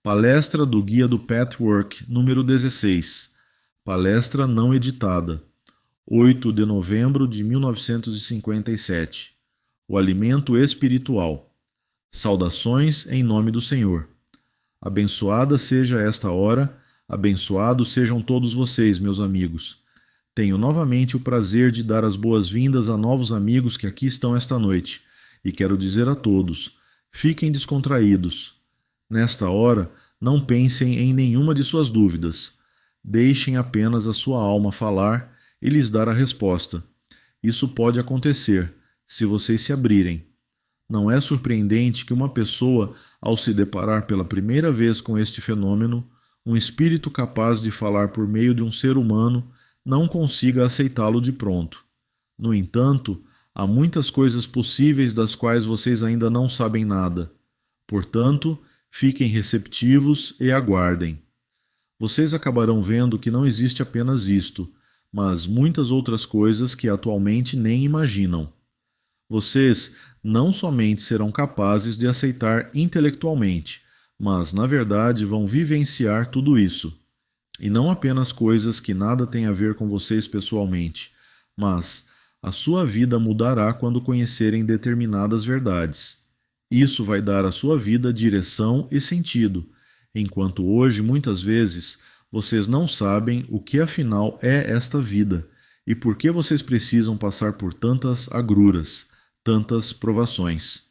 Palestra do Guia do Patchwork, número 16. Palestra não editada. 8 de novembro de 1957. O alimento espiritual. Saudações em nome do Senhor. Abençoada seja esta hora, abençoados sejam todos vocês, meus amigos. Tenho novamente o prazer de dar as boas-vindas a novos amigos que aqui estão esta noite, e quero dizer a todos: fiquem descontraídos. Nesta hora, não pensem em nenhuma de suas dúvidas. Deixem apenas a sua alma falar e lhes dar a resposta. Isso pode acontecer, se vocês se abrirem. Não é surpreendente que uma pessoa, ao se deparar pela primeira vez com este fenômeno, um espírito capaz de falar por meio de um ser humano, não consiga aceitá-lo de pronto. No entanto, há muitas coisas possíveis das quais vocês ainda não sabem nada. Portanto, fiquem receptivos e aguardem. Vocês acabarão vendo que não existe apenas isto, mas muitas outras coisas que atualmente nem imaginam. Vocês não somente serão capazes de aceitar intelectualmente, mas, na verdade, vão vivenciar tudo isso. E não apenas coisas que nada têm a ver com vocês pessoalmente, mas a sua vida mudará quando conhecerem determinadas verdades. Isso vai dar à sua vida direção e sentido, enquanto hoje, muitas vezes, vocês não sabem o que afinal é esta vida e por que vocês precisam passar por tantas agruras, tantas provações.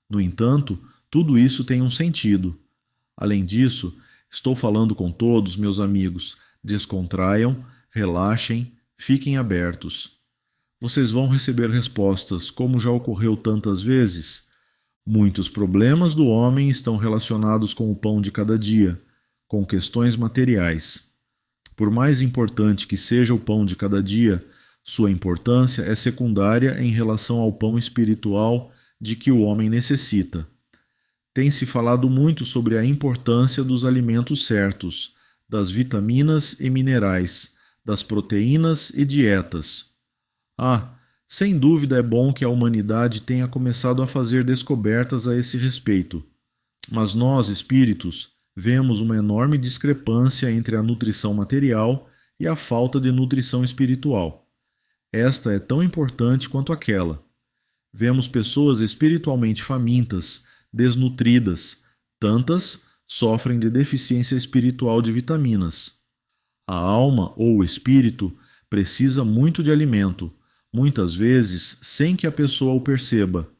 No entanto, tudo isso tem um sentido. Além disso, estou falando com todos, meus amigos. Descontraiam, relaxem, fiquem abertos. Vocês vão receber respostas, como já ocorreu tantas vezes. Muitos problemas do homem estão relacionados com o pão de cada dia, com questões materiais. Por mais importante que seja o pão de cada dia, sua importância é secundária em relação ao pão espiritual de que o homem necessita. Tem-se falado muito sobre a importância dos alimentos certos, das vitaminas e minerais, das proteínas e dietas. Sem dúvida é bom que a humanidade tenha começado a fazer descobertas a esse respeito. Mas nós, espíritos, vemos uma enorme discrepância entre a nutrição material e a falta de nutrição espiritual. Esta é tão importante quanto aquela. Vemos pessoas espiritualmente famintas, desnutridas, tantas sofrem de deficiência espiritual de vitaminas. A alma ou o espírito precisa muito de alimento, muitas vezes sem que a pessoa o perceba.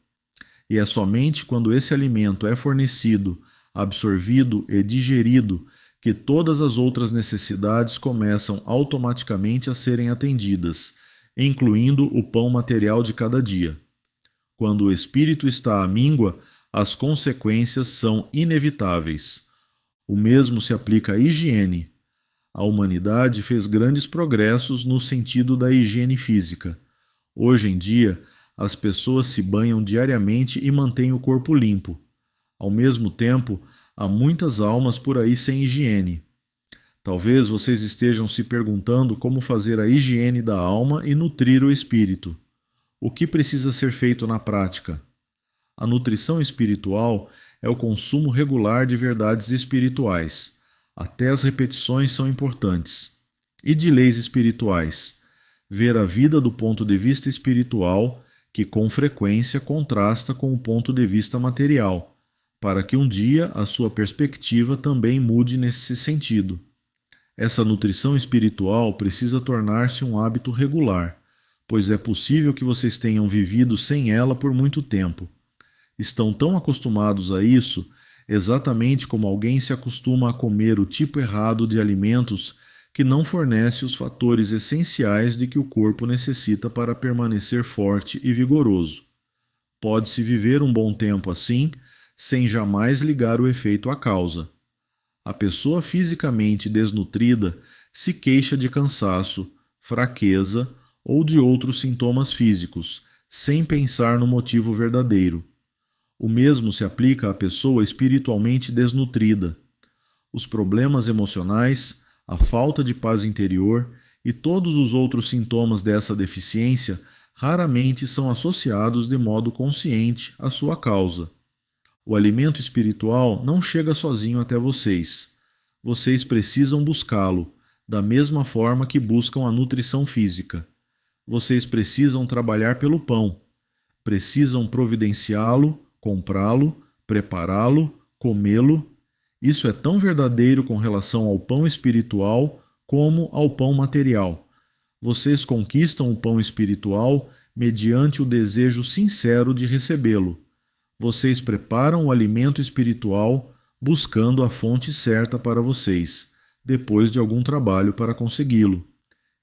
E é somente quando esse alimento é fornecido, absorvido e digerido que todas as outras necessidades começam automaticamente a serem atendidas, incluindo o pão material de cada dia. Quando o espírito está à míngua, as consequências são inevitáveis. O mesmo se aplica à higiene. A humanidade fez grandes progressos no sentido da higiene física. Hoje em dia, as pessoas se banham diariamente e mantêm o corpo limpo. Ao mesmo tempo, há muitas almas por aí sem higiene. Talvez vocês estejam se perguntando como fazer a higiene da alma e nutrir o espírito. O que precisa ser feito na prática? A nutrição espiritual é o consumo regular de verdades espirituais. Até as repetições são importantes. E de leis espirituais. Ver a vida do ponto de vista espiritual, que com frequência contrasta com o ponto de vista material, para que um dia a sua perspectiva também mude nesse sentido. Essa nutrição espiritual precisa tornar-se um hábito regular, pois é possível que vocês tenham vivido sem ela por muito tempo. Estão tão acostumados a isso, exatamente como alguém se acostuma a comer o tipo errado de alimentos que não fornece os fatores essenciais de que o corpo necessita para permanecer forte e vigoroso. Pode-se viver um bom tempo assim, sem jamais ligar o efeito à causa. A pessoa fisicamente desnutrida se queixa de cansaço, fraqueza ou de outros sintomas físicos, sem pensar no motivo verdadeiro. O mesmo se aplica à pessoa espiritualmente desnutrida. Os problemas emocionais, a falta de paz interior e todos os outros sintomas dessa deficiência raramente são associados de modo consciente à sua causa. O alimento espiritual não chega sozinho até vocês. Vocês precisam buscá-lo, da mesma forma que buscam a nutrição física. Vocês precisam trabalhar pelo pão. Precisam providenciá-lo, comprá-lo, prepará-lo, comê-lo. Isso é tão verdadeiro com relação ao pão espiritual como ao pão material. Vocês conquistam o pão espiritual mediante o desejo sincero de recebê-lo. Vocês preparam o alimento espiritual buscando a fonte certa para vocês, depois de algum trabalho para consegui-lo.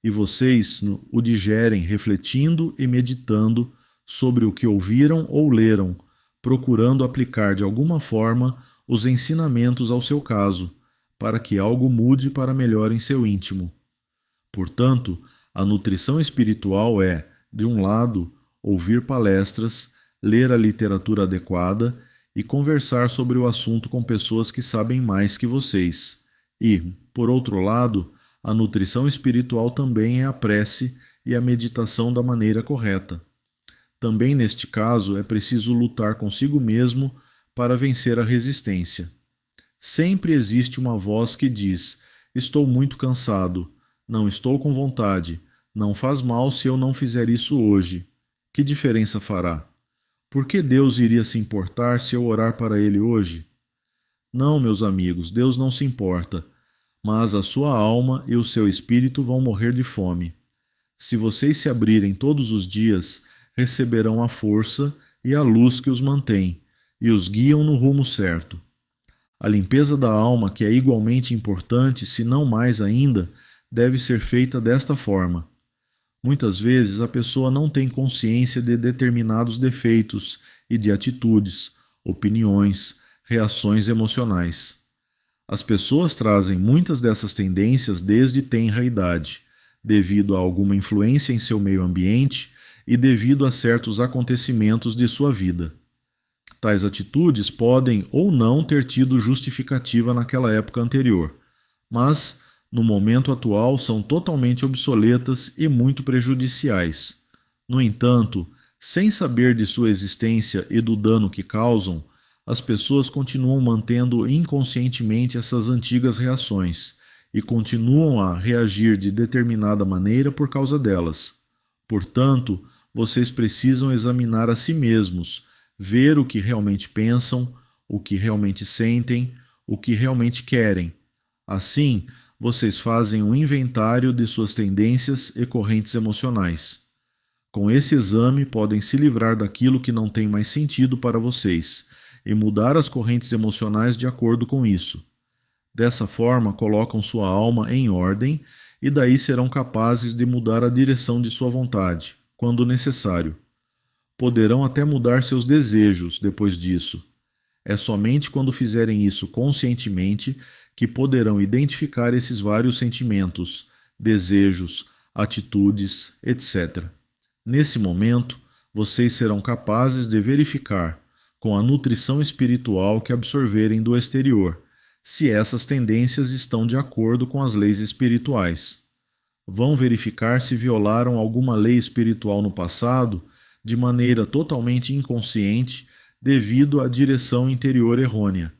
E vocês o digerem refletindo e meditando sobre o que ouviram ou leram, procurando aplicar de alguma forma os ensinamentos ao seu caso, para que algo mude para melhor em seu íntimo. Portanto, a nutrição espiritual é, de um lado, ouvir palestras, ler a literatura adequada e conversar sobre o assunto com pessoas que sabem mais que vocês. E, por outro lado, a nutrição espiritual também é a prece e a meditação da maneira correta. Também neste caso é preciso lutar consigo mesmo para vencer a resistência. Sempre existe uma voz que diz: estou muito cansado, não estou com vontade, não faz mal se eu não fizer isso hoje. Que diferença fará? Por que Deus iria se importar se eu orar para Ele hoje? Não, meus amigos, Deus não se importa, mas a sua alma e o seu espírito vão morrer de fome. Se vocês se abrirem todos os dias, receberão a força e a luz que os mantém e os guiam no rumo certo. A limpeza da alma, que é igualmente importante, se não mais ainda, deve ser feita desta forma. Muitas vezes a pessoa não tem consciência de determinados defeitos e de atitudes, opiniões, reações emocionais. As pessoas trazem muitas dessas tendências desde tenra idade, devido a alguma influência em seu meio ambiente e devido a certos acontecimentos de sua vida. Tais atitudes podem ou não ter tido justificativa naquela época anterior, mas, no momento atual, são totalmente obsoletas e muito prejudiciais. No entanto, sem saber de sua existência e do dano que causam, as pessoas continuam mantendo inconscientemente essas antigas reações e continuam a reagir de determinada maneira por causa delas. Portanto, vocês precisam examinar a si mesmos, ver o que realmente pensam, o que realmente sentem, o que realmente querem. Assim, vocês fazem um inventário de suas tendências e correntes emocionais. Com esse exame, podem se livrar daquilo que não tem mais sentido para vocês e mudar as correntes emocionais de acordo com isso. Dessa forma, colocam sua alma em ordem e daí serão capazes de mudar a direção de sua vontade, quando necessário. Poderão até mudar seus desejos depois disso. É somente quando fizerem isso conscientemente que poderão identificar esses vários sentimentos, desejos, atitudes, etc. Nesse momento, vocês serão capazes de verificar, com a nutrição espiritual que absorverem do exterior, se essas tendências estão de acordo com as leis espirituais. Vão verificar se violaram alguma lei espiritual no passado de maneira totalmente inconsciente devido à direção interior errônea.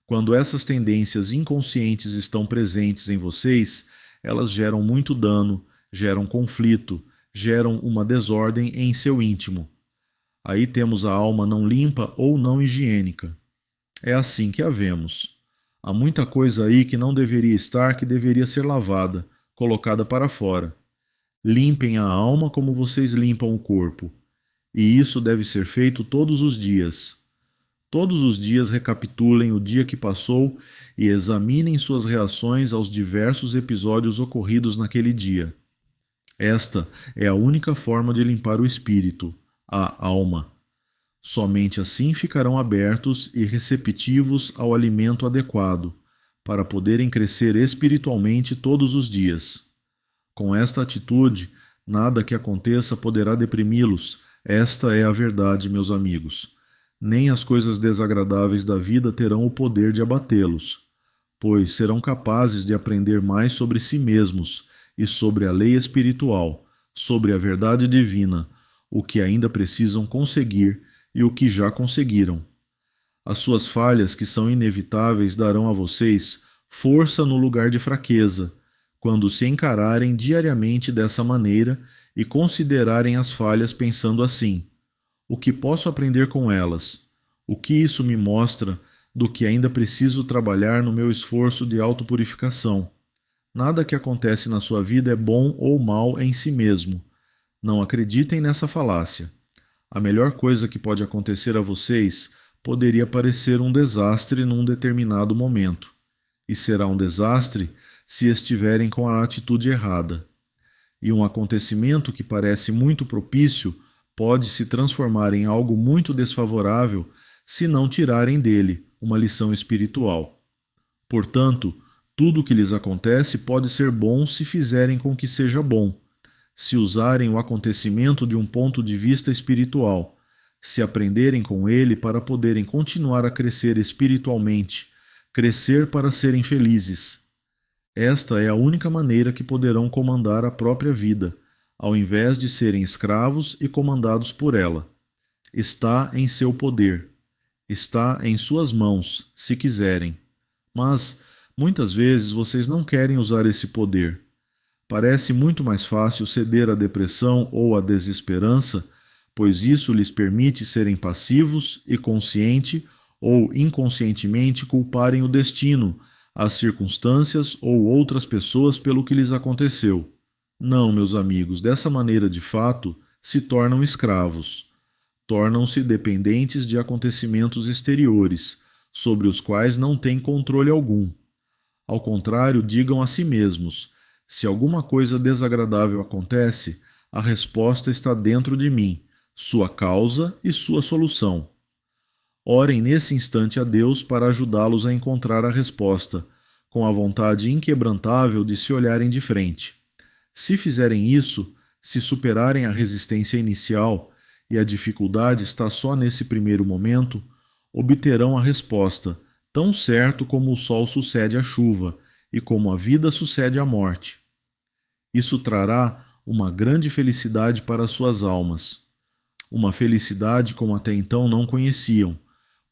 Quando essas tendências inconscientes estão presentes em vocês, elas geram muito dano, geram conflito, geram uma desordem em seu íntimo. Aí temos a alma não limpa ou não higiênica. É assim que a vemos. Há muita coisa aí que não deveria estar, que deveria ser lavada, colocada para fora. Limpem a alma como vocês limpam o corpo. E isso deve ser feito todos os dias. Todos os dias recapitulem o dia que passou e examinem suas reações aos diversos episódios ocorridos naquele dia. Esta é a única forma de limpar o espírito, a alma. Somente assim ficarão abertos e receptivos ao alimento adequado, para poderem crescer espiritualmente todos os dias. Com esta atitude, nada que aconteça poderá deprimi-los. Esta é a verdade, meus amigos. Nem as coisas desagradáveis da vida terão o poder de abatê-los, pois serão capazes de aprender mais sobre si mesmos e sobre a lei espiritual, sobre a verdade divina, o que ainda precisam conseguir e o que já conseguiram. As suas falhas, que são inevitáveis, darão a vocês força no lugar de fraqueza, quando se encararem diariamente dessa maneira e considerarem as falhas pensando assim: o que posso aprender com elas? O que isso me mostra do que ainda preciso trabalhar no meu esforço de autopurificação? Nada que acontece na sua vida é bom ou mal em si mesmo. Não acreditem nessa falácia. A melhor coisa que pode acontecer a vocês poderia parecer um desastre num determinado momento, e será um desastre se estiverem com a atitude errada. E um acontecimento que parece muito propício pode se transformar em algo muito desfavorável se não tirarem dele uma lição espiritual. Portanto, tudo o que lhes acontece pode ser bom se fizerem com que seja bom, se usarem o acontecimento de um ponto de vista espiritual, se aprenderem com ele para poderem continuar a crescer espiritualmente, crescer para serem felizes. Esta é a única maneira que poderão comandar a própria vida, ao invés de serem escravos e comandados por ela. Está em seu poder. Está em suas mãos, se quiserem. Mas, muitas vezes, vocês não querem usar esse poder. Parece muito mais fácil ceder à depressão ou à desesperança, pois isso lhes permite serem passivos e consciente ou inconscientemente culparem o destino, as circunstâncias ou outras pessoas pelo que lhes aconteceu. Não, meus amigos, dessa maneira de fato se tornam escravos. Tornam-se dependentes de acontecimentos exteriores, sobre os quais não têm controle algum. Ao contrário, digam a si mesmos: se alguma coisa desagradável acontece, a resposta está dentro de mim, sua causa e sua solução. Orem nesse instante a Deus para ajudá-los a encontrar a resposta, com a vontade inquebrantável de se olharem de frente. Se fizerem isso, se superarem a resistência inicial, e a dificuldade está só nesse primeiro momento, obterão a resposta, tão certo como o sol sucede à chuva e como a vida sucede à morte. Isso trará uma grande felicidade para suas almas. Uma felicidade como até então não conheciam,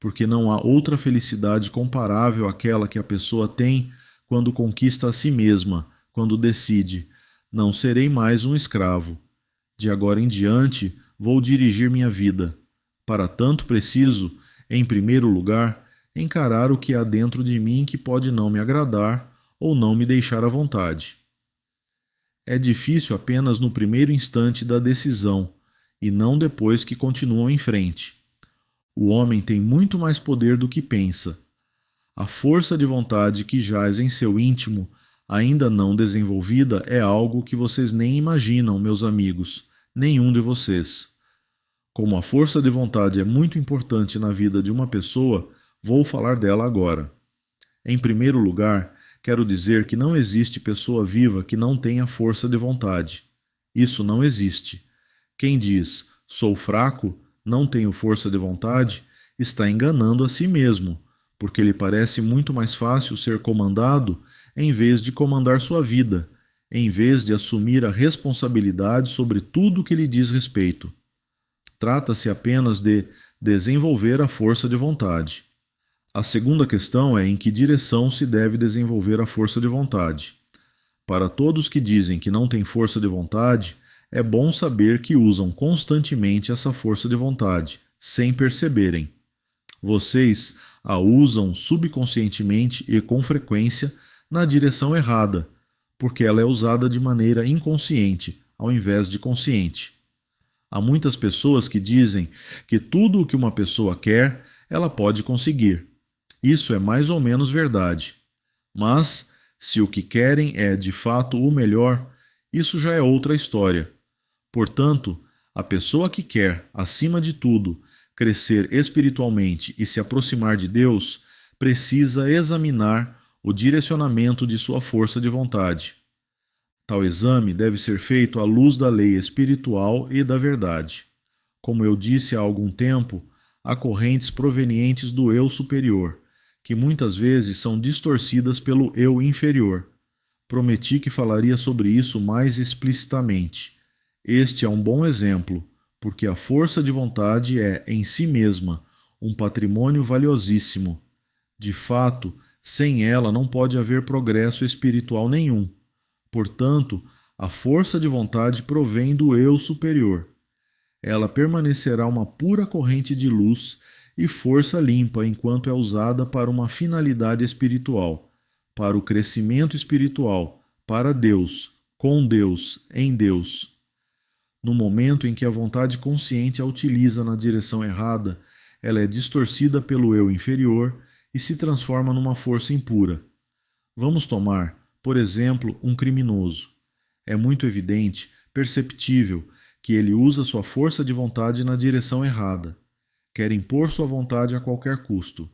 porque não há outra felicidade comparável àquela que a pessoa tem quando conquista a si mesma, quando decide: não serei mais um escravo. De agora em diante, vou dirigir minha vida. Para tanto, preciso, em primeiro lugar, encarar o que há dentro de mim que pode não me agradar ou não me deixar à vontade. É difícil apenas no primeiro instante da decisão, e não depois que continuam em frente. O homem tem muito mais poder do que pensa. A força de vontade que jaz em seu íntimo, ainda não desenvolvida, é algo que vocês nem imaginam, meus amigos, nenhum de vocês. Como a força de vontade é muito importante na vida de uma pessoa, vou falar dela agora. Em primeiro lugar, quero dizer que não existe pessoa viva que não tenha força de vontade. Isso não existe. Quem diz, sou fraco, não tenho força de vontade, está enganando a si mesmo, porque lhe parece muito mais fácil ser comandado em vez de comandar sua vida, em vez de assumir a responsabilidade sobre tudo que lhe diz respeito. Trata-se apenas de desenvolver a força de vontade. A segunda questão é em que direção se deve desenvolver a força de vontade. Para todos que dizem que não têm força de vontade, é bom saber que usam constantemente essa força de vontade, sem perceberem. Vocês a usam subconscientemente e com frequência na direção errada, porque ela é usada de maneira inconsciente, ao invés de consciente. Há muitas pessoas que dizem que tudo o que uma pessoa quer, ela pode conseguir. Isso é mais ou menos verdade. Mas, se o que querem é de fato o melhor, isso já é outra história. Portanto, a pessoa que quer, acima de tudo, crescer espiritualmente e se aproximar de Deus, precisa examinar o direcionamento de sua força de vontade. Tal exame deve ser feito à luz da lei espiritual e da verdade. Como eu disse há algum tempo, há correntes provenientes do eu superior, que muitas vezes são distorcidas pelo eu inferior. Prometi que falaria sobre isso mais explicitamente. Este é um bom exemplo, porque a força de vontade é, em si mesma, um patrimônio valiosíssimo. De fato, sem ela não pode haver progresso espiritual nenhum. Portanto, a força de vontade provém do eu superior. Ela permanecerá uma pura corrente de luz e força limpa enquanto é usada para uma finalidade espiritual, para o crescimento espiritual, para Deus, com Deus, em Deus. No momento em que a vontade consciente a utiliza na direção errada, ela é distorcida pelo eu inferior e se transforma numa força impura. Vamos tomar, por exemplo, um criminoso. É muito evidente, perceptível, que ele usa sua força de vontade na direção errada. Quer impor sua vontade a qualquer custo.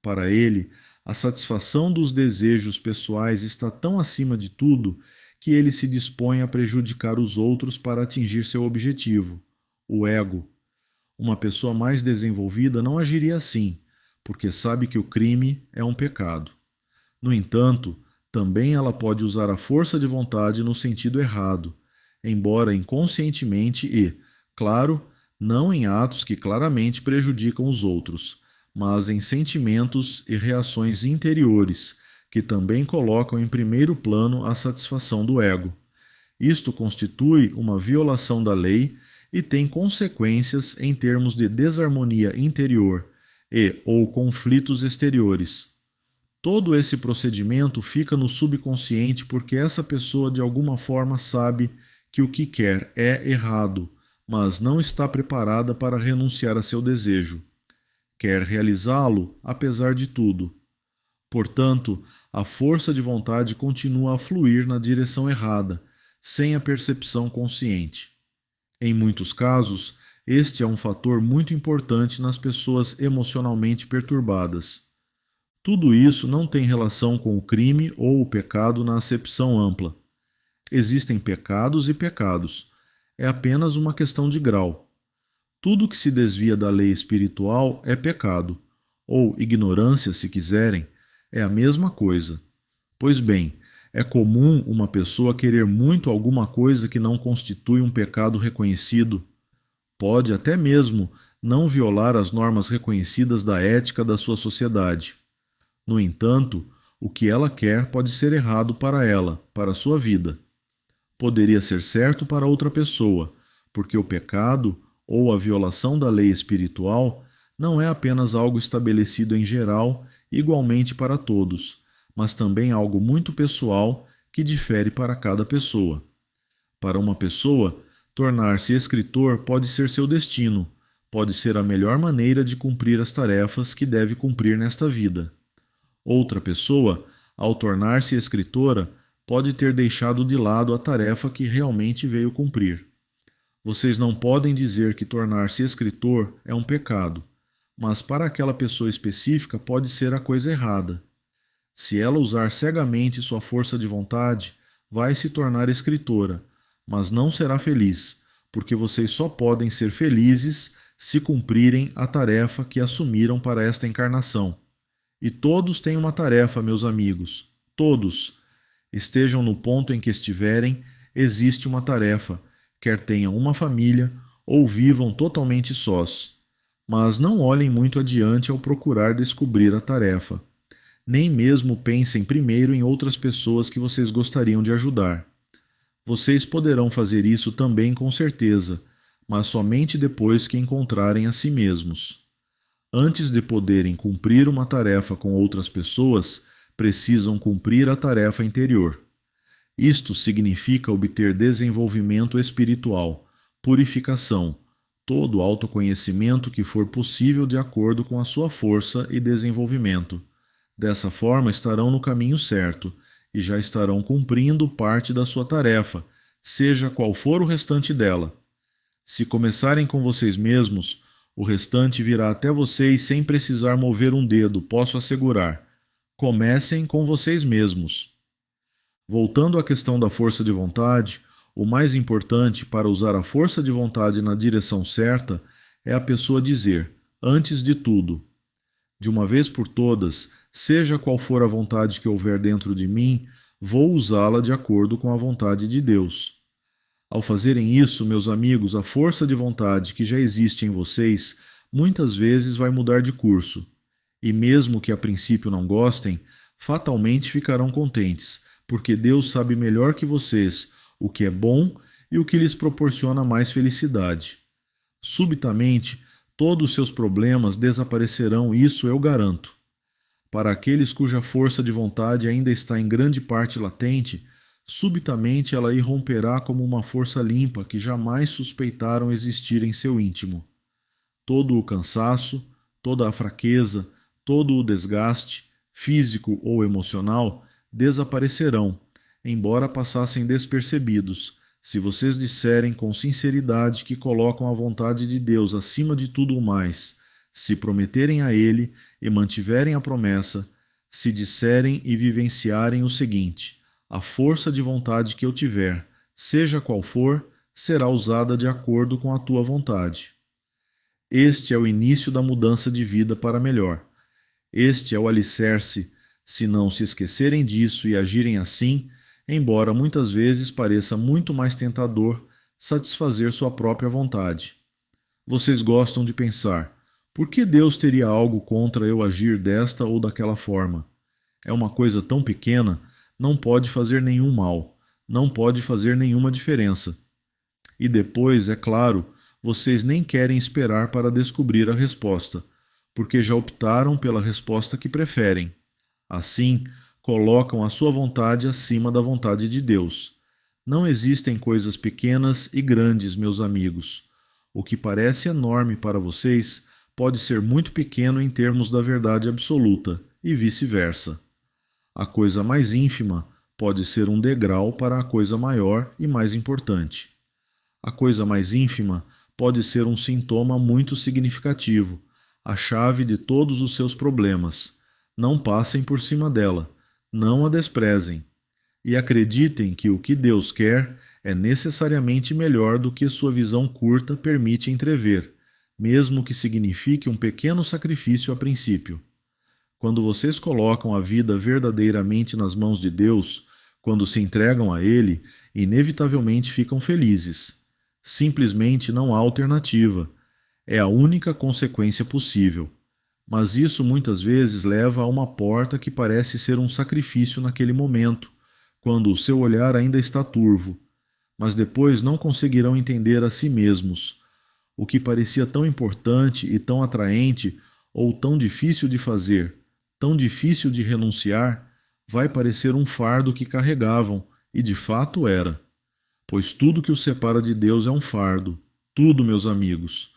Para ele, a satisfação dos desejos pessoais está tão acima de tudo que ele se dispõe a prejudicar os outros para atingir seu objetivo, o ego. Uma pessoa mais desenvolvida não agiria assim, porque sabe que o crime é um pecado. No entanto, também ela pode usar a força de vontade no sentido errado, embora inconscientemente e, claro, não em atos que claramente prejudicam os outros, mas em sentimentos e reações interiores, que também colocam em primeiro plano a satisfação do ego. Isto constitui uma violação da lei e tem consequências em termos de desarmonia interior e ou conflitos exteriores. Todo esse procedimento fica no subconsciente porque essa pessoa de alguma forma sabe que o que quer é errado, mas não está preparada para renunciar a seu desejo. Quer realizá-lo apesar de tudo. Portanto, a força de vontade continua a fluir na direção errada, sem a percepção consciente. Em muitos casos, este é um fator muito importante nas pessoas emocionalmente perturbadas. Tudo isso não tem relação com o crime ou o pecado na acepção ampla. Existem pecados e pecados. É apenas uma questão de grau. Tudo que se desvia da lei espiritual é pecado, ou ignorância, se quiserem, é a mesma coisa. Pois bem, é comum uma pessoa querer muito alguma coisa que não constitui um pecado reconhecido. Pode até mesmo não violar as normas reconhecidas da ética da sua sociedade. No entanto, o que ela quer pode ser errado para ela, para a sua vida. Poderia ser certo para outra pessoa, porque o pecado ou a violação da lei espiritual não é apenas algo estabelecido em geral, igualmente para todos, mas também algo muito pessoal que difere para cada pessoa. Para uma pessoa, tornar-se escritor pode ser seu destino, pode ser a melhor maneira de cumprir as tarefas que deve cumprir nesta vida. Outra pessoa, ao tornar-se escritora, pode ter deixado de lado a tarefa que realmente veio cumprir. Vocês não podem dizer que tornar-se escritor é um pecado, mas para aquela pessoa específica pode ser a coisa errada. Se ela usar cegamente sua força de vontade, vai se tornar escritora, mas não será feliz, porque vocês só podem ser felizes se cumprirem a tarefa que assumiram para esta encarnação. E todos têm uma tarefa, meus amigos. Todos. Estejam no ponto em que estiverem, existe uma tarefa, quer tenham uma família ou vivam totalmente sós. Mas não olhem muito adiante ao procurar descobrir a tarefa. Nem mesmo pensem primeiro em outras pessoas que vocês gostariam de ajudar. Vocês poderão fazer isso também com certeza, mas somente depois que encontrarem a si mesmos. Antes de poderem cumprir uma tarefa com outras pessoas, precisam cumprir a tarefa interior. Isto significa obter desenvolvimento espiritual, purificação, todo o autoconhecimento que for possível de acordo com a sua força e desenvolvimento. Dessa forma estarão no caminho certo e já estarão cumprindo parte da sua tarefa, seja qual for o restante dela. Se começarem com vocês mesmos, o restante virá até vocês sem precisar mover um dedo, posso assegurar. Comecem com vocês mesmos. Voltando à questão da força de vontade, o mais importante para usar a força de vontade na direção certa é a pessoa dizer, antes de tudo, de uma vez por todas, seja qual for a vontade que houver dentro de mim, vou usá-la de acordo com a vontade de Deus. Ao fazerem isso, meus amigos, a força de vontade que já existe em vocês muitas vezes vai mudar de curso. E mesmo que a princípio não gostem, fatalmente ficarão contentes, porque Deus sabe melhor que vocês o que é bom e o que lhes proporciona mais felicidade. Subitamente, todos os seus problemas desaparecerão, isso eu garanto. Para aqueles cuja força de vontade ainda está em grande parte latente, subitamente ela irromperá como uma força limpa que jamais suspeitaram existir em seu íntimo. Todo o cansaço, toda a fraqueza, todo o desgaste, físico ou emocional, desaparecerão, embora passassem despercebidos, se vocês disserem com sinceridade que colocam a vontade de Deus acima de tudo o mais, se prometerem a Ele e mantiverem a promessa, se disserem e vivenciarem o seguinte: a força de vontade que eu tiver, seja qual for, será usada de acordo com a tua vontade. Este é o início da mudança de vida para melhor. Este é o alicerce. Se não se esquecerem disso e agirem assim, embora muitas vezes pareça muito mais tentador satisfazer sua própria vontade. Vocês gostam de pensar: por que Deus teria algo contra eu agir desta ou daquela forma? É uma coisa tão pequena, não pode fazer nenhum mal, não pode fazer nenhuma diferença. E depois, é claro, vocês nem querem esperar para descobrir a resposta, porque já optaram pela resposta que preferem. Assim, colocam a sua vontade acima da vontade de Deus. Não existem coisas pequenas e grandes, meus amigos. O que parece enorme para vocês pode ser muito pequeno em termos da verdade absoluta, e vice-versa. A coisa mais ínfima pode ser um degrau para a coisa maior e mais importante. A coisa mais ínfima pode ser um sintoma muito significativo, a chave de todos os seus problemas. Não passem por cima dela, não a desprezem. E acreditem que o que Deus quer é necessariamente melhor do que sua visão curta permite entrever, mesmo que signifique um pequeno sacrifício a princípio. Quando vocês colocam a vida verdadeiramente nas mãos de Deus, quando se entregam a Ele, inevitavelmente ficam felizes. Simplesmente não há alternativa. É a única consequência possível. Mas isso muitas vezes leva a uma porta que parece ser um sacrifício naquele momento, quando o seu olhar ainda está turvo. Mas depois não conseguirão entender a si mesmos. O que parecia tão importante e tão atraente, ou tão difícil de fazer, tão difícil de renunciar, vai parecer um fardo que carregavam, e de fato era. Pois tudo que os separa de Deus é um fardo. Tudo, meus amigos.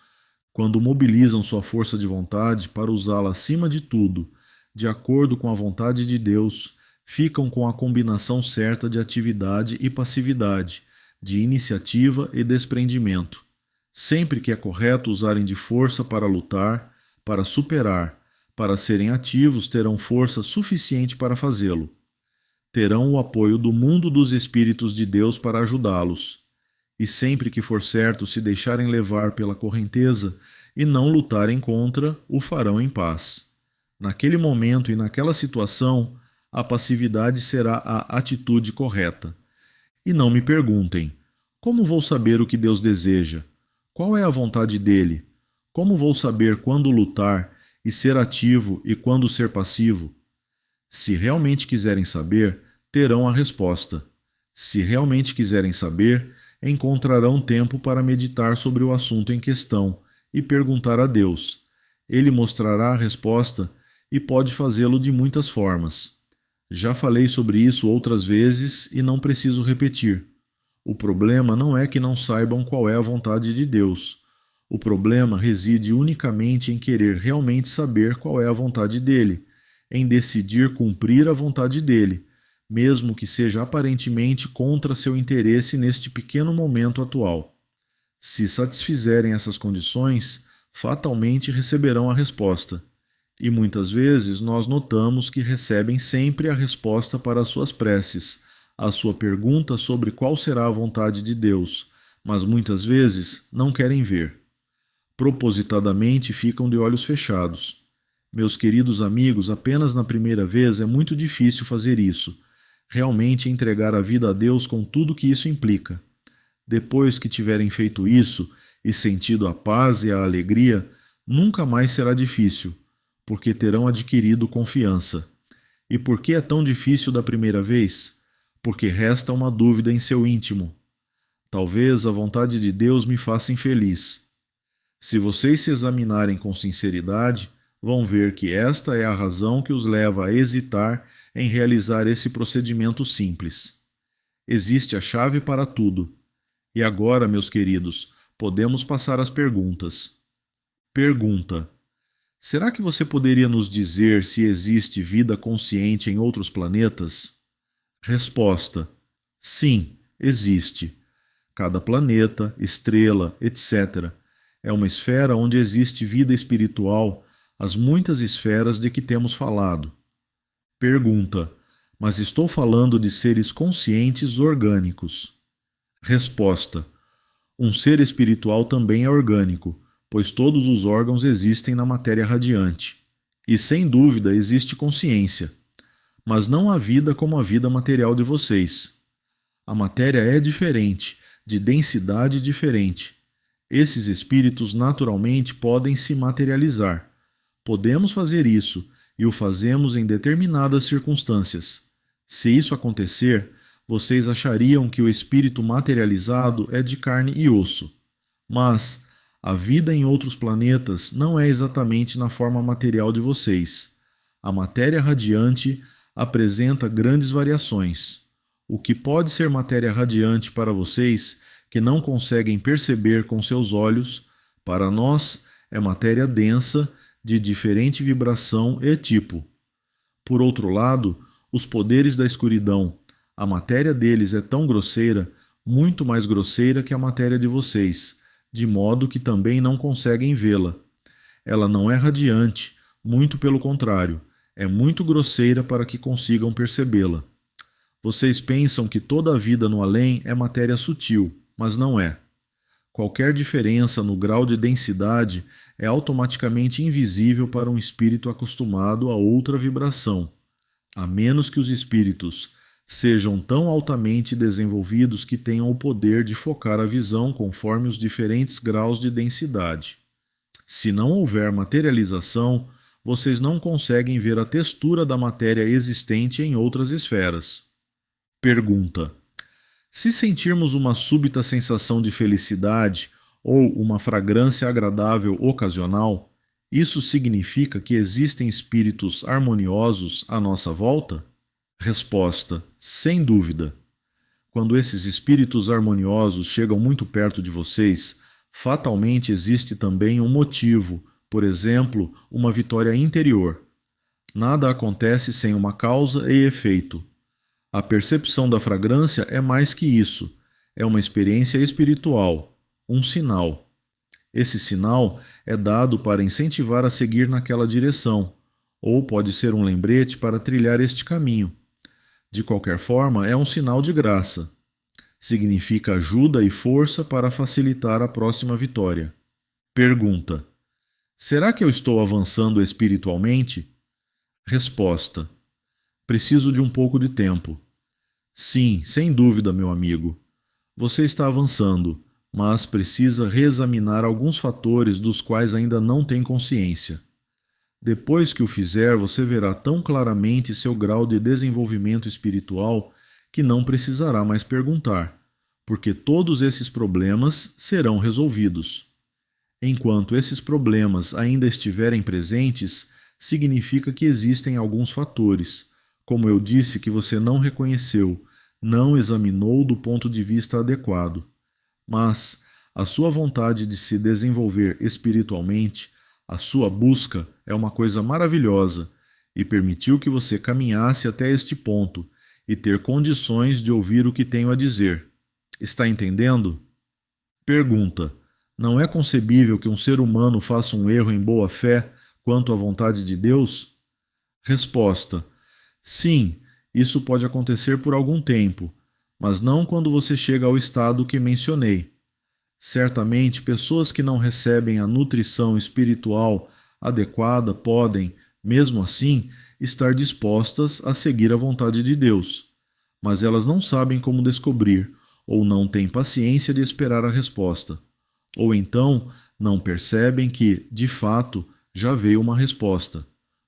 Quando mobilizam sua força de vontade para usá-la acima de tudo, de acordo com a vontade de Deus, ficam com a combinação certa de atividade e passividade, de iniciativa e desprendimento. Sempre que é correto usarem de força para lutar, para superar, para serem ativos, terão força suficiente para fazê-lo. Terão o apoio do mundo dos Espíritos de Deus para ajudá-los. E sempre que for certo se deixarem levar pela correnteza e não lutarem contra, o farão em paz. Naquele momento e naquela situação, a passividade será a atitude correta. E não me perguntem: como vou saber o que Deus deseja? Qual é a vontade dele? Como vou saber quando lutar e ser ativo e quando ser passivo? Se realmente quiserem saber, terão a resposta. Se realmente quiserem saber, encontrarão tempo para meditar sobre o assunto em questão e perguntar a Deus. Ele mostrará a resposta e pode fazê-lo de muitas formas. Já falei sobre isso outras vezes e não preciso repetir. O problema não é que não saibam qual é a vontade de Deus. O problema reside unicamente em querer realmente saber qual é a vontade dele, em decidir cumprir a vontade dele, mesmo que seja aparentemente contra seu interesse neste pequeno momento atual. Se satisfizerem essas condições, fatalmente receberão a resposta. E muitas vezes nós notamos que recebem sempre a resposta para as suas preces, a sua pergunta sobre qual será a vontade de Deus, mas muitas vezes não querem ver. Propositadamente ficam de olhos fechados. Meus queridos amigos, apenas na primeira vez é muito difícil fazer isso, realmente entregar a vida a Deus com tudo que isso implica. Depois que tiverem feito isso e sentido a paz e a alegria, Nunca mais será difícil, porque terão adquirido confiança. E por que é tão difícil da primeira vez? Porque resta uma dúvida em seu íntimo. Talvez a vontade de Deus me faça infeliz. Se vocês se examinarem com sinceridade, vão ver que esta é a razão que os leva a hesitar em realizar esse procedimento simples. Existe a chave para tudo. E agora, meus queridos, podemos passar às perguntas. Pergunta: será que você poderia nos dizer se existe vida consciente em outros planetas? Resposta: sim, existe. Cada planeta, estrela, etc., é uma esfera onde existe vida espiritual, as muitas esferas de que temos falado. Pergunta: mas estou falando de seres conscientes orgânicos. Resposta: um ser espiritual também é orgânico, pois todos os órgãos existem na matéria radiante. E sem dúvida existe consciência. Mas não há vida como a vida material de vocês. A matéria é diferente, de densidade diferente. Esses espíritos naturalmente podem se materializar. Podemos fazer isso, e o fazemos em determinadas circunstâncias. Se isso acontecer, vocês achariam que o espírito materializado é de carne e osso. Mas a vida em outros planetas não é exatamente na forma material de vocês. A matéria radiante apresenta grandes variações. O que pode ser matéria radiante para vocês, que não conseguem perceber com seus olhos, para nós é matéria densa, de diferente vibração e tipo. Por outro lado, os poderes da escuridão, a matéria deles é tão grosseira, muito mais grosseira que a matéria de vocês, de modo que também não conseguem vê-la. Ela não é radiante, muito pelo contrário, é muito grosseira para que consigam percebê-la. Vocês pensam que toda a vida no além é matéria sutil, mas não é. Qualquer diferença no grau de densidade é automaticamente invisível para um espírito acostumado a outra vibração, a menos que os espíritos sejam tão altamente desenvolvidos que tenham o poder de focar a visão conforme os diferentes graus de densidade. Se não houver materialização, vocês não conseguem ver a textura da matéria existente em outras esferas. Pergunta: se sentirmos uma súbita sensação de felicidade ou uma fragrância agradável ocasional, isso significa que existem espíritos harmoniosos à nossa volta? Resposta: sem dúvida. Quando esses espíritos harmoniosos chegam muito perto de vocês, fatalmente existe também um motivo, por exemplo, uma vitória interior. Nada acontece sem uma causa e efeito. A percepção da fragrância é mais que isso, é uma experiência espiritual, um sinal. Esse sinal é dado para incentivar a seguir naquela direção, ou pode ser um lembrete para trilhar este caminho. De qualquer forma, é um sinal de graça. Significa ajuda e força para facilitar a próxima vitória. Pergunta: será que eu estou avançando espiritualmente? Resposta: preciso de um pouco de tempo. Sim, sem dúvida, meu amigo. Você está avançando, mas precisa reexaminar alguns fatores dos quais ainda não tem consciência. Depois que o fizer, você verá tão claramente seu grau de desenvolvimento espiritual que não precisará mais perguntar, porque todos esses problemas serão resolvidos. Enquanto esses problemas ainda estiverem presentes, significa que existem alguns fatores, como eu disse, que você não reconheceu, não examinou do ponto de vista adequado. Mas a sua vontade de se desenvolver espiritualmente, a sua busca é uma coisa maravilhosa e permitiu que você caminhasse até este ponto e ter condições de ouvir o que tenho a dizer. Está entendendo? Pergunta: não é concebível que um ser humano faça um erro em boa fé quanto à vontade de Deus? Resposta: sim, isso pode acontecer por algum tempo, mas não quando você chega ao estado que mencionei. Certamente, pessoas que não recebem a nutrição espiritual adequada podem, mesmo assim, estar dispostas a seguir a vontade de Deus, mas elas não sabem como descobrir, ou não têm paciência de esperar a resposta, ou então Não percebem que, de fato, já veio uma resposta.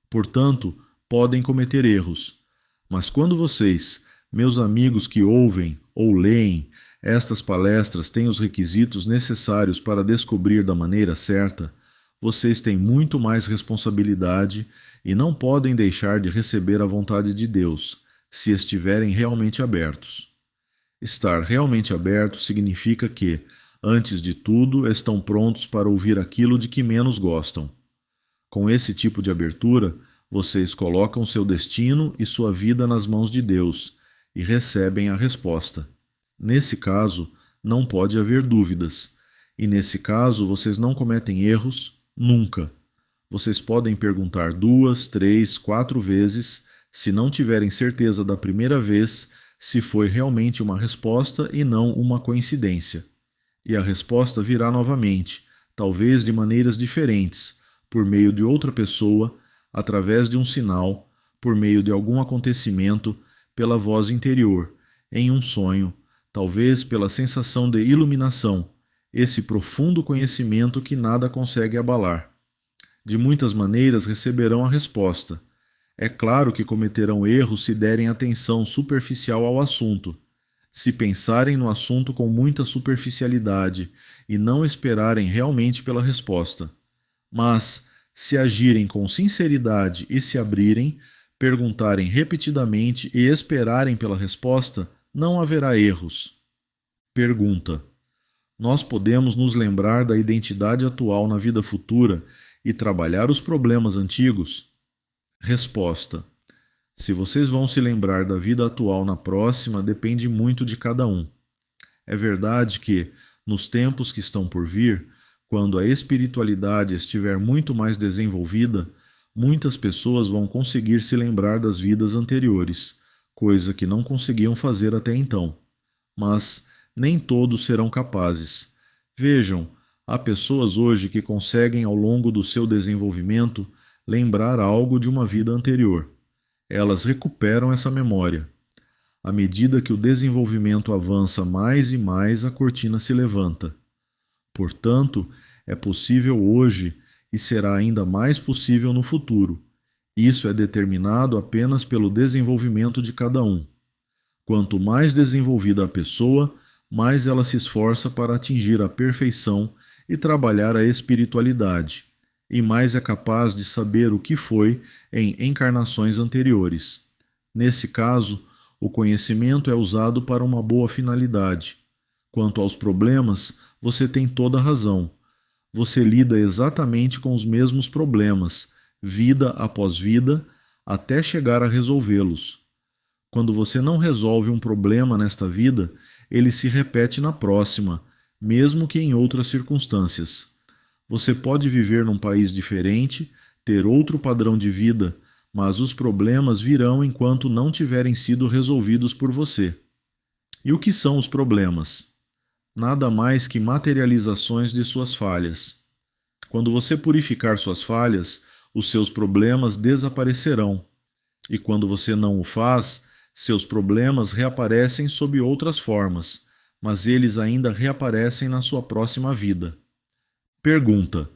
Portanto, podem cometer erros. Mas quando vocês, meus amigos que ouvem ou leem estas palestras, têm os requisitos necessários para descobrir da maneira certa, vocês têm muito mais responsabilidade e não podem deixar de receber a vontade de Deus, se estiverem realmente abertos. Estar realmente aberto significa que, antes de tudo, estão prontos para ouvir aquilo de que menos gostam. Com esse tipo de abertura, vocês colocam seu destino e sua vida nas mãos de Deus e recebem a resposta. Nesse caso, não pode haver dúvidas. E nesse caso, vocês não cometem erros nunca. Vocês podem perguntar 2, 3, 4 vezes, se não tiverem certeza da primeira vez, se foi realmente uma resposta e não uma coincidência. E a resposta virá novamente, talvez de maneiras diferentes, por meio de outra pessoa, através de um sinal, por meio de algum acontecimento, pela voz interior, em um sonho, talvez pela sensação de iluminação, esse profundo conhecimento que nada consegue abalar. De muitas maneiras receberão a resposta. É claro que cometerão erros se derem atenção superficial ao assunto. Se pensarem no assunto com muita superficialidade e não esperarem realmente pela resposta. Mas, se agirem com sinceridade e se abrirem, perguntarem repetidamente e esperarem pela resposta, não haverá erros. Pergunta: nós podemos nos lembrar da identidade atual na vida futura e trabalhar os problemas antigos? Resposta: se vocês vão se lembrar da vida atual na próxima, depende muito de cada um. É verdade que, nos tempos que estão por vir, quando a espiritualidade estiver muito mais desenvolvida, muitas pessoas vão conseguir se lembrar das vidas anteriores, coisa que não conseguiam fazer até então. Mas nem todos serão capazes. Vejam, há pessoas hoje que conseguem, ao longo do seu desenvolvimento, lembrar algo de uma vida anterior. Elas recuperam essa memória. À medida que o desenvolvimento avança mais e mais, a cortina se levanta. Portanto, é possível hoje e será ainda mais possível no futuro. Isso é determinado apenas pelo desenvolvimento de cada um. Quanto mais desenvolvida a pessoa, mais ela se esforça para atingir a perfeição e trabalhar a espiritualidade, e mais é capaz de saber o que foi em encarnações anteriores. Nesse caso, o conhecimento é usado para uma boa finalidade. Quanto aos problemas, você tem toda a razão. Você lida exatamente com os mesmos problemas, vida após vida, até chegar a resolvê-los. Quando você não resolve um problema nesta vida, ele se repete na próxima, mesmo que em outras circunstâncias. Você pode viver num país diferente, ter outro padrão de vida, mas os problemas virão enquanto não tiverem sido resolvidos por você. E o que são os problemas? Nada mais que materializações de suas falhas. Quando você purificar suas falhas, os seus problemas desaparecerão. E quando você não o faz, seus problemas reaparecem sob outras formas, mas eles ainda reaparecem na sua próxima vida. Pergunta: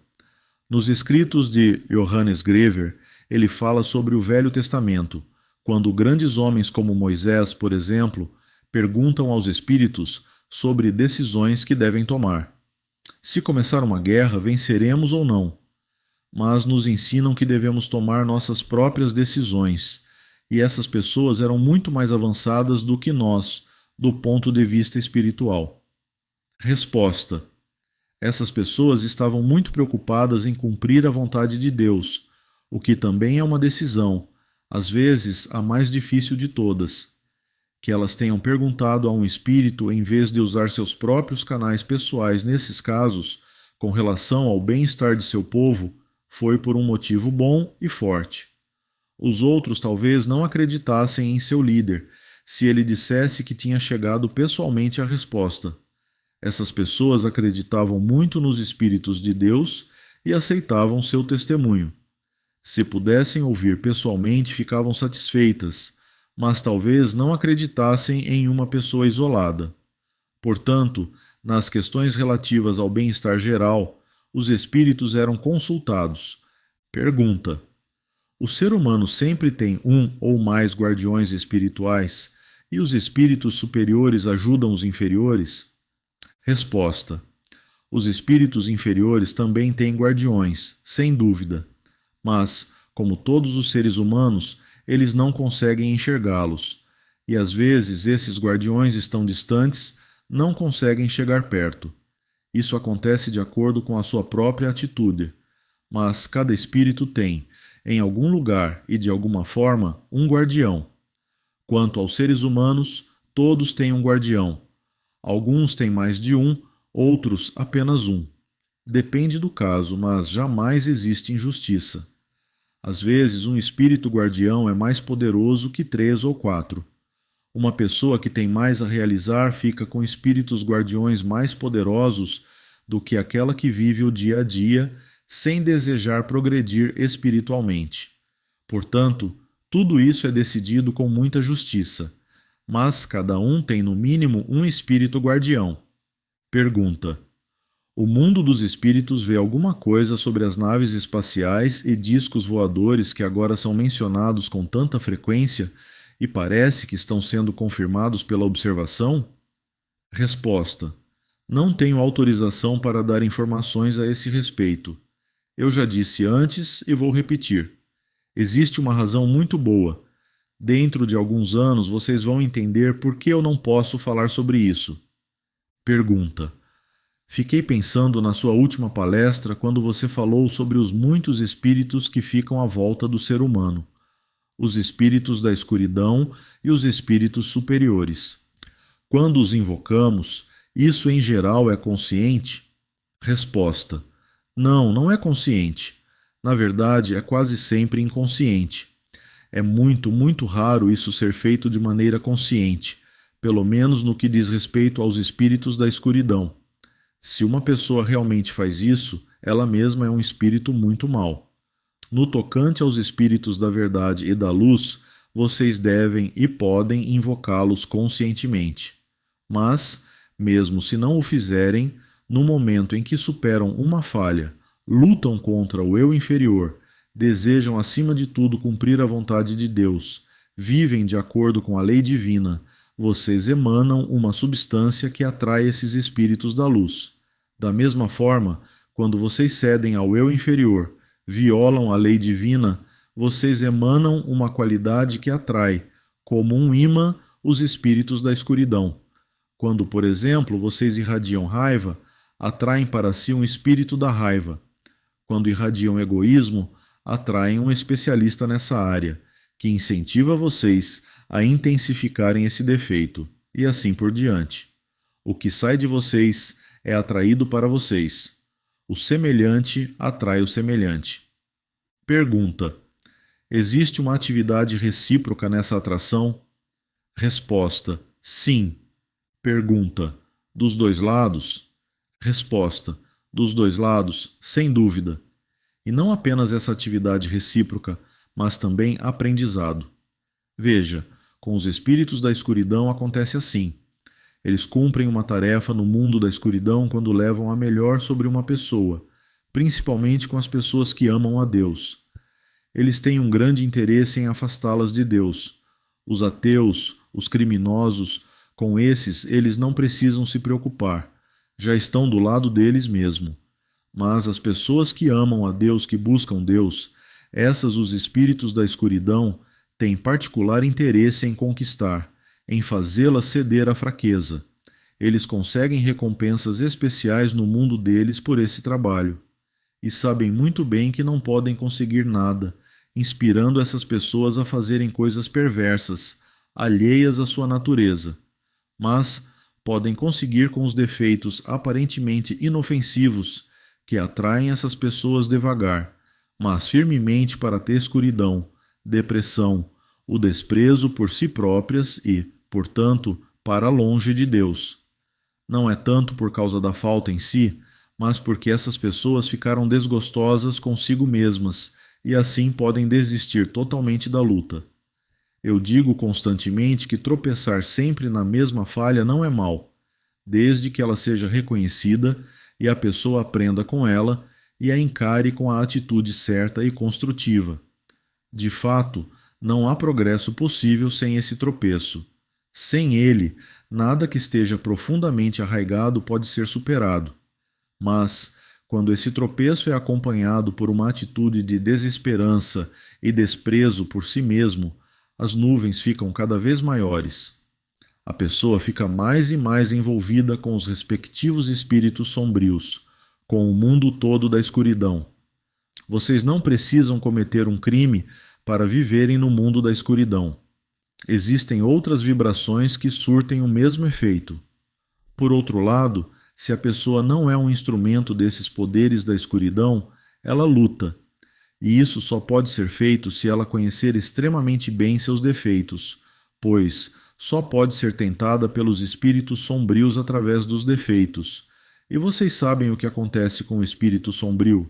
nos escritos de Johannes Grever, ele fala sobre o Velho Testamento, quando grandes homens como Moisés, por exemplo, perguntam aos espíritos sobre decisões que devem tomar. Se começar uma guerra, venceremos ou não? Mas nos ensinam que devemos tomar nossas próprias decisões, e essas pessoas eram muito mais avançadas do que nós, do ponto de vista espiritual. Resposta: essas pessoas estavam muito preocupadas em cumprir a vontade de Deus, o que também é uma decisão, às vezes a mais difícil de todas. Que elas tenham perguntado a um espírito em vez de usar seus próprios canais pessoais nesses casos, com relação ao bem-estar de seu povo, foi por um motivo bom e forte. Os outros talvez não acreditassem em seu líder, se ele dissesse que tinha chegado pessoalmente à resposta. Essas pessoas acreditavam muito nos espíritos de Deus e aceitavam seu testemunho. Se pudessem ouvir pessoalmente, ficavam satisfeitas, mas talvez não acreditassem em uma pessoa isolada. Portanto, nas questões relativas ao bem-estar geral, os espíritos eram consultados. Pergunta: o ser humano sempre tem um ou mais guardiões espirituais e os espíritos superiores ajudam os inferiores? Resposta: os espíritos inferiores também têm guardiões, sem dúvida, mas, como todos os seres humanos, eles não conseguem enxergá-los, e às vezes esses guardiões estão distantes, não conseguem chegar perto. Isso acontece de acordo com a sua própria atitude, mas cada espírito tem, em algum lugar e de alguma forma, um guardião. Quanto aos seres humanos, todos têm um guardião. Alguns têm mais de um, outros apenas um. Depende do caso, mas jamais existe injustiça. Às vezes, um espírito guardião é mais poderoso que 3 ou 4. Uma pessoa que tem mais a realizar fica com espíritos guardiões mais poderosos do que aquela que vive o dia a dia sem desejar progredir espiritualmente. Portanto, tudo isso é decidido com muita justiça, mas cada um tem no mínimo um espírito guardião. Pergunta: o mundo dos espíritos vê alguma coisa sobre as naves espaciais e discos voadores que agora são mencionados com tanta frequência e parece que estão sendo confirmados pela observação? Resposta: não tenho autorização para dar informações a esse respeito. Eu já disse antes e vou repetir. Existe uma razão muito boa. Dentro de alguns anos vocês vão entender por que eu não posso falar sobre isso. Pergunta: fiquei pensando na sua última palestra quando você falou sobre os muitos espíritos que ficam à volta do ser humano. Os espíritos da escuridão e os espíritos superiores. Quando os invocamos, isso em geral é consciente? Resposta: não, não é consciente. Na verdade, é quase sempre inconsciente. É muito, muito raro isso ser feito de maneira consciente, pelo menos no que diz respeito aos espíritos da escuridão. Se uma pessoa realmente faz isso, ela mesma é um espírito muito mau. No tocante aos espíritos da verdade e da luz, vocês devem e podem invocá-los conscientemente. Mas, mesmo se não o fizerem, no momento em que superam uma falha, lutam contra o eu inferior, desejam acima de tudo cumprir a vontade de Deus, vivem de acordo com a lei divina, vocês emanam uma substância que atrai esses espíritos da luz. Da mesma forma, quando vocês cedem ao eu inferior, violam a lei divina, vocês emanam uma qualidade que atrai, como um imã, os espíritos da escuridão. Quando, por exemplo, vocês irradiam raiva, atraem para si um espírito da raiva. Quando irradiam egoísmo, atraem um especialista nessa área, que incentiva vocês a intensificarem esse defeito, e assim por diante. O que sai de vocês é atraído para vocês. O semelhante atrai o semelhante. Pergunta: existe uma atividade recíproca nessa atração? Resposta: sim. Pergunta: dos dois lados? Resposta: dos dois lados, sem dúvida. E não apenas essa atividade recíproca, mas também aprendizado. Veja, com os espíritos da escuridão acontece assim. Eles cumprem uma tarefa no mundo da escuridão quando levam a melhor sobre uma pessoa, principalmente com as pessoas que amam a Deus. Eles têm um grande interesse em afastá-las de Deus. Os ateus, os criminosos, com esses eles não precisam se preocupar, já estão do lado deles mesmo. Mas as pessoas que amam a Deus, que buscam Deus, essas os espíritos da escuridão, têm particular interesse em conquistar, em fazê-las ceder à fraqueza. Eles conseguem recompensas especiais no mundo deles por esse trabalho. E sabem muito bem que não podem conseguir nada, inspirando essas pessoas a fazerem coisas perversas, alheias à sua natureza. Mas podem conseguir com os defeitos aparentemente inofensivos que atraem essas pessoas devagar, mas firmemente para ter escuridão, depressão, o desprezo por si próprias e, portanto, para longe de Deus. Não é tanto por causa da falta em si, mas porque essas pessoas ficaram desgostosas consigo mesmas e assim podem desistir totalmente da luta. Eu digo constantemente que tropeçar sempre na mesma falha não é mal, desde que ela seja reconhecida e a pessoa aprenda com ela e a encare com a atitude certa e construtiva. De fato, não há progresso possível sem esse tropeço. Sem ele, nada que esteja profundamente arraigado pode ser superado. Mas, quando esse tropeço é acompanhado por uma atitude de desesperança e desprezo por si mesmo, as nuvens ficam cada vez maiores. A pessoa fica mais e mais envolvida com os respectivos espíritos sombrios, com o mundo todo da escuridão. Vocês não precisam cometer um crime para viverem no mundo da escuridão. Existem outras vibrações que surtem o mesmo efeito. Por outro lado, se a pessoa não é um instrumento desses poderes da escuridão, ela luta. E isso só pode ser feito se ela conhecer extremamente bem seus defeitos, pois só pode ser tentada pelos espíritos sombrios através dos defeitos. E vocês sabem o que acontece com o espírito sombrio?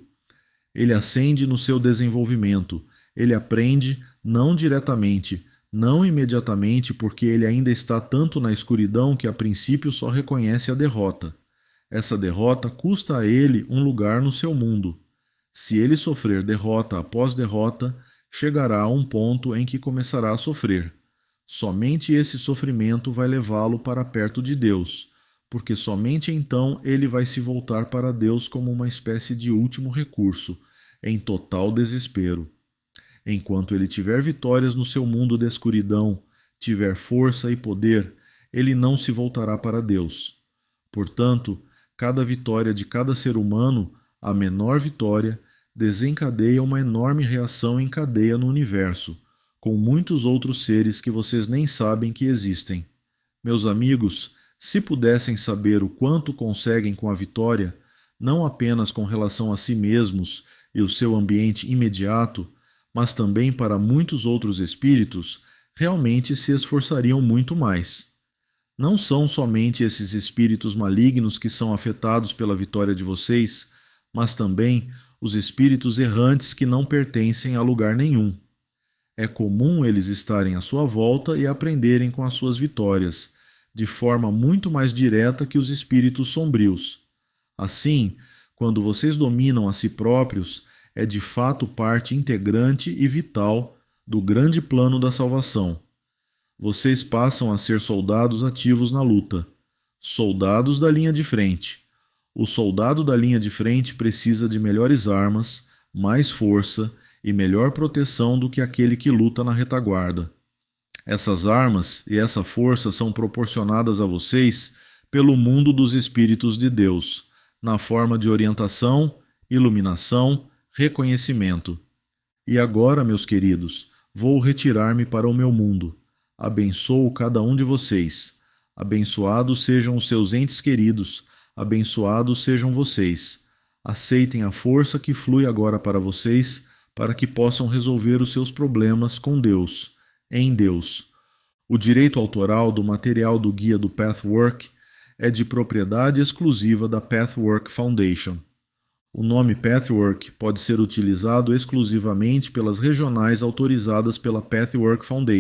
Ele ascende no seu desenvolvimento, ele aprende não diretamente, não imediatamente, porque ele ainda está tanto na escuridão que a princípio só reconhece a derrota. Essa derrota custa a ele um lugar no seu mundo. Se ele sofrer derrota após derrota, chegará a um ponto em que começará a sofrer. Somente esse sofrimento vai levá-lo para perto de Deus, porque somente então ele vai se voltar para Deus como uma espécie de último recurso, em total desespero. Enquanto ele tiver vitórias no seu mundo da escuridão, tiver força e poder, ele não se voltará para Deus. Portanto, cada vitória de cada ser humano, a menor vitória, desencadeia uma enorme reação em cadeia no universo, com muitos outros seres que vocês nem sabem que existem. Meus amigos, se pudessem saber o quanto conseguem com a vitória, não apenas com relação a si mesmos e o seu ambiente imediato, mas também para muitos outros espíritos, realmente se esforçariam muito mais. Não são somente esses espíritos malignos que são afetados pela vitória de vocês, mas também os espíritos errantes que não pertencem a lugar nenhum. É comum eles estarem à sua volta e aprenderem com as suas vitórias, de forma muito mais direta que os espíritos sombrios. Assim, quando vocês dominam a si próprios, é de fato parte integrante e vital do grande plano da salvação. Vocês passam a ser soldados ativos na luta, soldados da linha de frente. O soldado da linha de frente precisa de melhores armas, mais força e melhor proteção do que aquele que luta na retaguarda. Essas armas e essa força são proporcionadas a vocês pelo mundo dos espíritos de Deus, na forma de orientação, iluminação, reconhecimento. E agora, meus queridos, vou retirar-me para o meu mundo. Abençoo cada um de vocês. Abençoados sejam os seus entes queridos. Abençoados sejam vocês. Aceitem a força que flui agora para vocês, para que possam resolver os seus problemas com Deus, em Deus. O direito autoral do material do guia do Pathwork é de propriedade exclusiva da Pathwork Foundation. O nome Pathwork pode ser utilizado exclusivamente pelas regionais autorizadas pela Pathwork Foundation.